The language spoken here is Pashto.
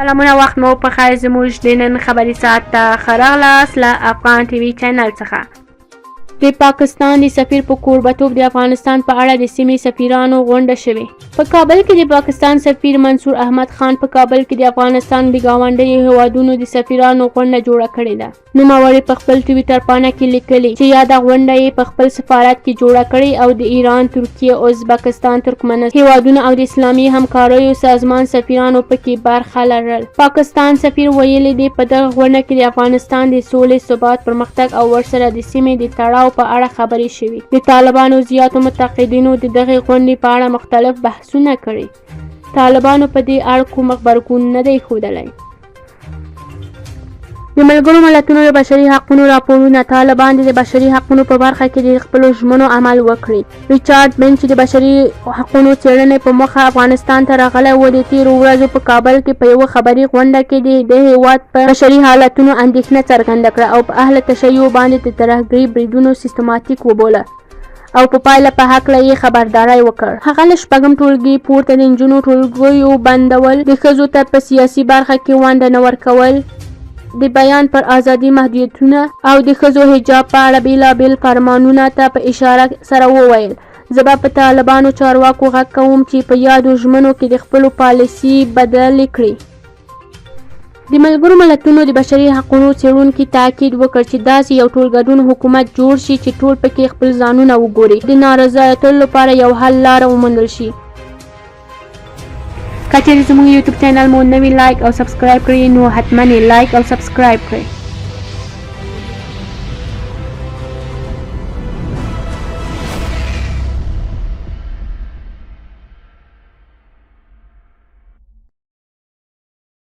سلامونه وخت مو په خیر زموږ د نن خبري ساعت ته ښه راغلاست له افغان ټي وي چینل څخه. د پاکستان د سفیر په کوربتوب د افغانستان په اړه د سیمې سفیرانو غونډه شوې. په کابل کې د پاکستان سفیر منصور احمد خان په کابل کې د افغانستان د ګاونډیو هیوادونو د سفیرانو غونډه جوړه کړې ده. نوموړي په خپل ټویټر پاڼه کې لیکلي چې یاده غونډه یې په خپل سفارت کې جوړه کړې او د ایران، ترکیه، ازبکستان، ترکمنستان هیوادونو او د اسلامي همکاریو سازمان سفیرانو پکې برخه لرل. پاکستان سفیر ویلي دی په دغه غونډه کې د افغانستان د سولې، ثبات، پرمختګ او ورسره د سیمې د تړاو په اړه خبرې شوې. د طالبانو زیاتو متقدینو د دغې غونډې په اړه مختلف بحثونه کړي. طالبانو په دې اړه کوم غبرګون نه دی ښودلی. د ملګرو ملتونو د بشري حقونو راپورونه طالبان د بشري حقونو په برخه کې د خپلو ژمنو عمل وکړي. ریچارډ بن چې د بشري حقونو څېړنې په موخه افغانستان ته راغلی و، د تېرو ورځو په کابل کې په یوه خبري غونډه کې د هېواد په بشري حالتونو اندېښنه څرګنده کړه او په اهل تشیع باندې د ترهګرۍ بریدونو سیستماتیک وبوله او په پایله په هکله یې خبرداری وکړ. هغه له شپږم ټولګي پورته د نجونو ټولګیو بندول، د ښځو ته په سیاسي برخه کې ونډه نه ورکول، د بیان پر ازادي محدودیتونه او د ښځو حجاب په اړه بیلابیل فرمانونه ته په اشاره سره وویل. زه به په طالبانو چارواکو غږ کوم چې په یادو ژمنو کې د خپلو پالیسي بدلې کړي. د ملګرو ملتونو د بشري حقونو څېړونکي تاکید وکړ چې داسې یو ټولګډون حکومت جوړ شي چې ټول پکې خپل ځانونه وګوري، د نارضایتولو لپاره یو حل لاره وموندل شي. که چیرې زموږ یوټیوب چینل مو نوی لایک او سبسکرایب کړئ نو حتما یې لایک او سبسکرایب کړئ.